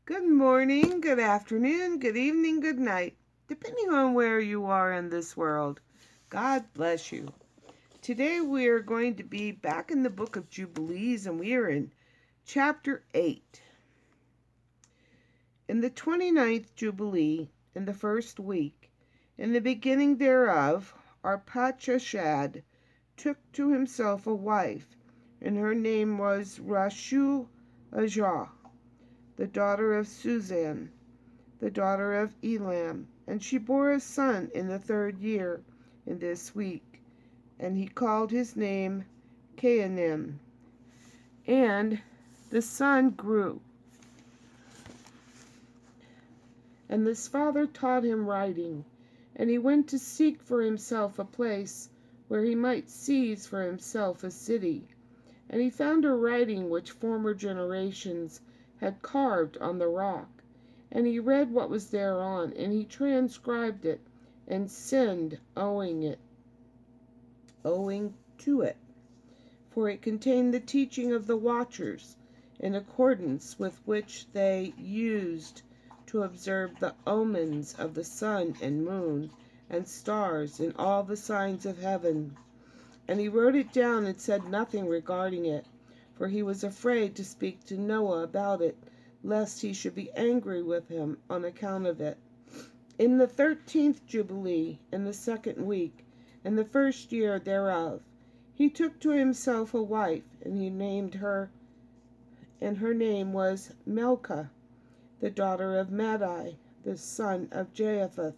Good morning, good afternoon, good evening, good night, depending on where you are in this world. God bless you. Today we are going to be back in the book of Jubilees, and we are in chapter 8. In the 29th Jubilee, in the first week, in the beginning thereof, Arpachshad took to himself a wife, and her name was Rashu Ajah, the daughter of Suzan, the daughter of Elam, and she bore a son in the 3rd year, in this week, and he called his name Cainim. And the son grew, and his father taught him writing, and he went to seek for himself a place where he might seize for himself a city. And he found a writing which former generations had carved on the rock. And he read what was thereon, and he transcribed it, and sinned owing to it. For it contained the teaching of the watchers, in accordance with which they used to observe the omens of the sun and moon and stars and all the signs of heaven. And he wrote it down and said nothing regarding it, for he was afraid to speak to Noah about it, lest he should be angry with him on account of it. In the 13th Jubilee, in the 2nd week, in the 1st year thereof, he took to himself a wife, and he named her, and her name was Melchah, the daughter of Madai, the son of Japheth.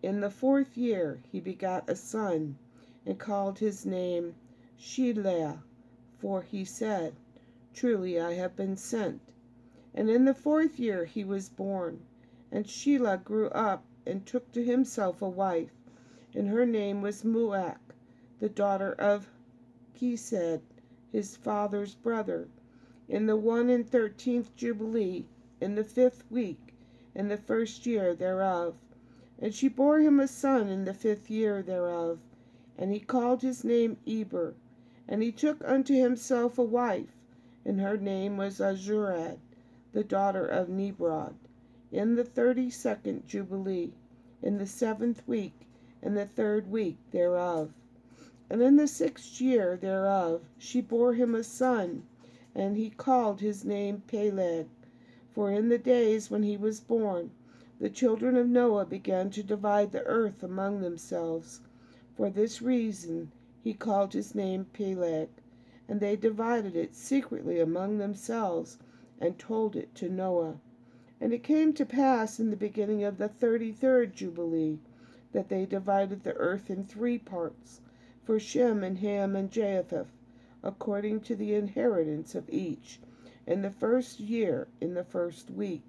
In the 4th year he begat a son, and called his name Shelah, for he said, Truly I have been sent. And in the 4th year he was born. And Shelah grew up, and took to himself a wife, and her name was Muach, the daughter of Chesed, his father's brother. In the 113th Jubilee, in the 5th week, in the 1st year thereof. And she bore him a son in the 5th year thereof, and he called his name Eber. And he took unto himself a wife, and her name was Azurad, the daughter of Nebrod. In the 32nd Jubilee, in the 7th week, in the 3rd week thereof. And in the 6th year thereof she bore him a son, and he called his name Peleg. For in the days when he was born, the children of Noah began to divide the earth among themselves. For this reason he called his name Peleg. And they divided it secretly among themselves, and told it to Noah. And it came to pass in the beginning of the 33rd Jubilee, that they divided the earth in 3 parts, for Shem and Ham and Japheth, according to the inheritance of each, in the 1st year, in the 1st week,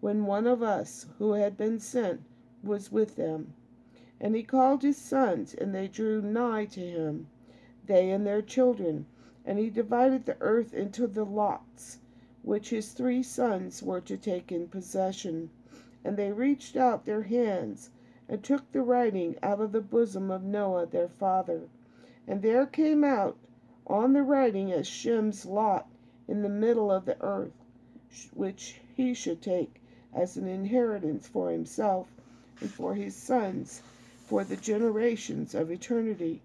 when one of us who had been sent was with them. And he called his sons, and they drew nigh to him, they and their children. And he divided the earth into the lots, which his 3 sons were to take in possession. And they reached out their hands, and took the writing out of the bosom of Noah their father. And there came out on the writing as Shem's lot in the middle of the earth, which he should take as an inheritance for himself and for his sons, for the generations of eternity.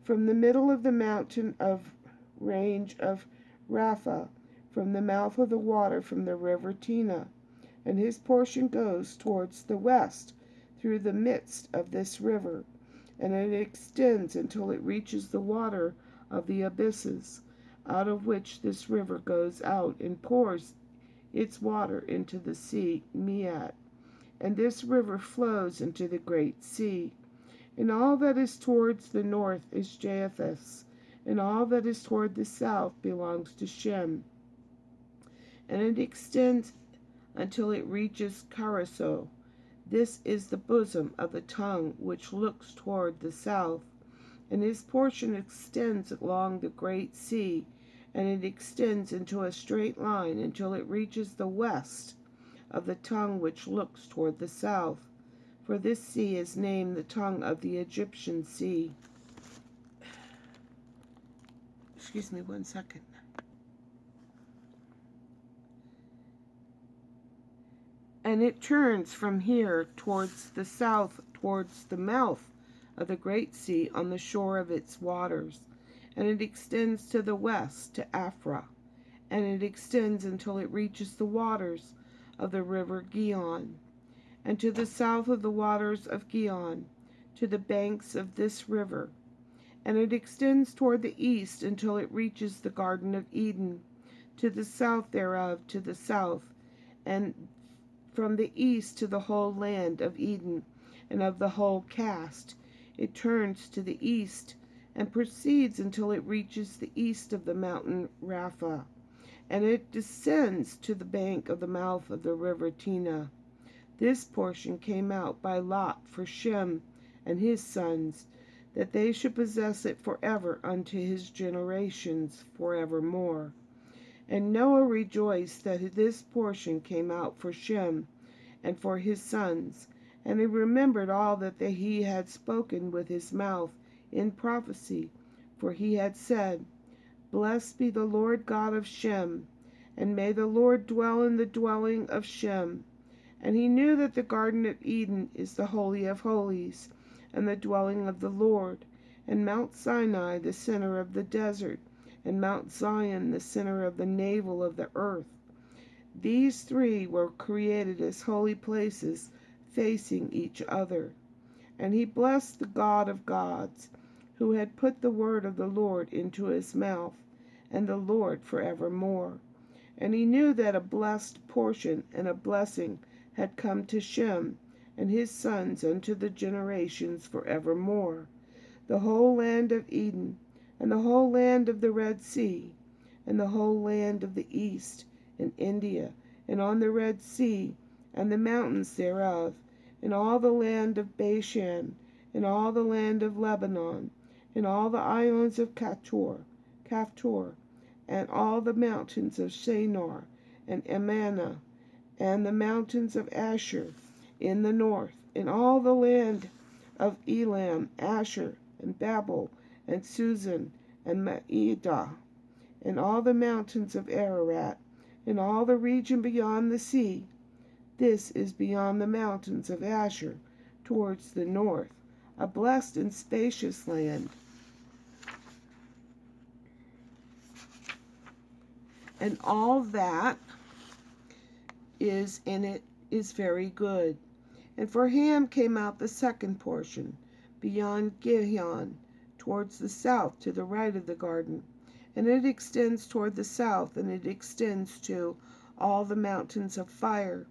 From the middle of the mountain of range of Rapha, from the mouth of the water from the river Tina, and his portion goes towards the west through the midst of this river, and it extends until it reaches the water of the abysses, out of which this river goes out and pours its water into the sea Miat. And this river flows into the great sea. And all that is towards the north is Japheth's, and all that is toward the south belongs to Shem. And it extends until it reaches Caraso. This is the bosom of the tongue which looks toward the south. And his portion extends along the great sea, and it extends into a straight line until it reaches the west of the tongue which looks toward the south. For this sea is named the tongue of the Egyptian sea. Excuse me 1 second. And it turns from here towards the south, towards the mouth of the great sea on the shore of its waters. And it extends to the west, to Afra. And it extends until it reaches the waters of the river Gihon. And to the south of the waters of Gihon, to the banks of this river. And it extends toward the east until it reaches the Garden of Eden, to the south thereof, to the south, and from the east to the whole land of Eden, and of the whole cast. It turns to the east, and proceeds until it reaches the east of the mountain Rapha, and it descends to the bank of the mouth of the river Tina. This portion came out by lot for Shem and his sons, that they should possess it forever unto his generations forevermore. And Noah rejoiced that this portion came out for Shem and for his sons, and he remembered all that he had spoken with his mouth in prophecy, for he had said, Blessed be the Lord God of Shem, and may the Lord dwell in the dwelling of Shem. And he knew that the Garden of Eden is the Holy of Holies, and the dwelling of the Lord, and Mount Sinai the center of the desert, and Mount Zion the center of the navel of the earth. These three were created as holy places, facing each other. And he blessed the God of gods, who had put the word of the Lord into his mouth, and the Lord forevermore. And he knew that a blessed portion and a blessing had come to Shem and his sons unto the generations forevermore, the whole land of Eden, and the whole land of the Red Sea, and the whole land of the east, and India, and on the Red Sea, and the mountains thereof, and all the land of Bashan, and all the land of Lebanon, and all the islands of Caphtor, and all the mountains of Shinar, and Amana, and the mountains of Asher in the north, and all the land of Elam, Asher, and Babel, and Susan, and Maedah, and all the mountains of Ararat, and all the region beyond the sea. This is beyond the mountains of Asher, towards the north, a blessed and spacious land. And all that is in it is very good. And for Ham came out the second portion, beyond Gihon, towards the south, to the right of the garden. And it extends toward the south, and it extends to all the mountains of fire.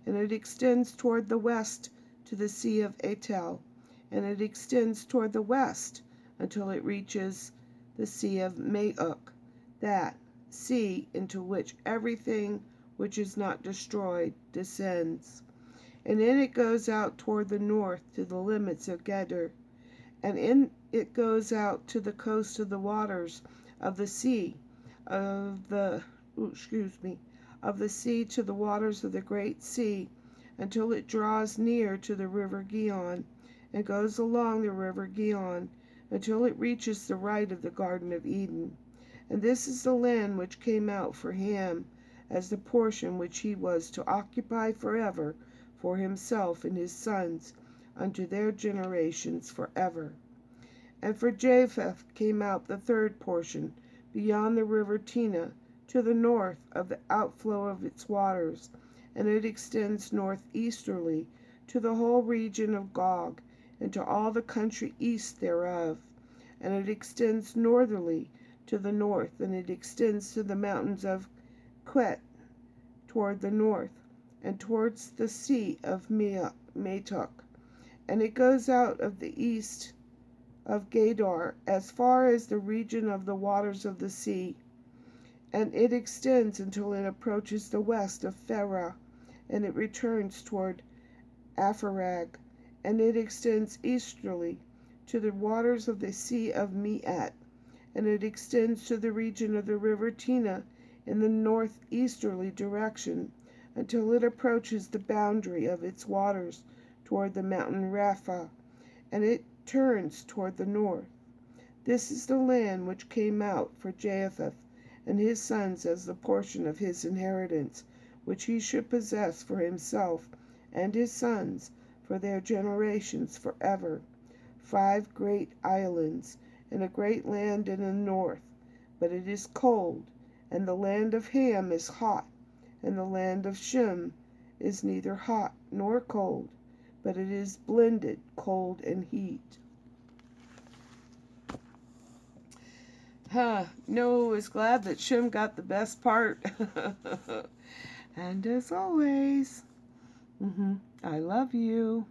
And it extends toward the west to the sea of Etel. And it extends toward the west until it reaches the sea of Mauk, that sea into which everything which is not destroyed descends. And in it goes out toward the north to the limits of Geder. And in it goes out to the coast of the waters of the sea, of the sea to the waters of the great sea, until it draws near to the river Gihon, and goes along the river Gihon, until it reaches the right of the Garden of Eden. And this is the land which came out for Ham, as the portion which he was to occupy forever for himself and his sons, unto their generations forever. And for Japheth came out the third portion, beyond the river Tina, to the north of the outflow of its waters, and it extends northeasterly to the whole region of Gog, and to all the country east thereof. And it extends northerly to the north, and it extends to the mountains of Quet toward the north, and towards the sea of Matok. And it goes out of the east of Gedor as far as the region of the waters of the sea, and it extends until it approaches the west of Phera, and it returns toward Apharag, and it extends easterly to the waters of the sea of Meat, and it extends to the region of the river Tina in the northeasterly direction, until it approaches the boundary of its waters toward the mountain Rapha, and it turns toward the north. This is the land which came out for Japheth and his sons as the portion of his inheritance, which he should possess for himself and his sons for their generations forever. 5 great islands, and a great land in the north, but it is cold, and the land of Ham is hot, and the land of Shem is neither hot nor cold, but it is blended cold and heat. Noah was glad that Shem got the best part. And as always, I love you.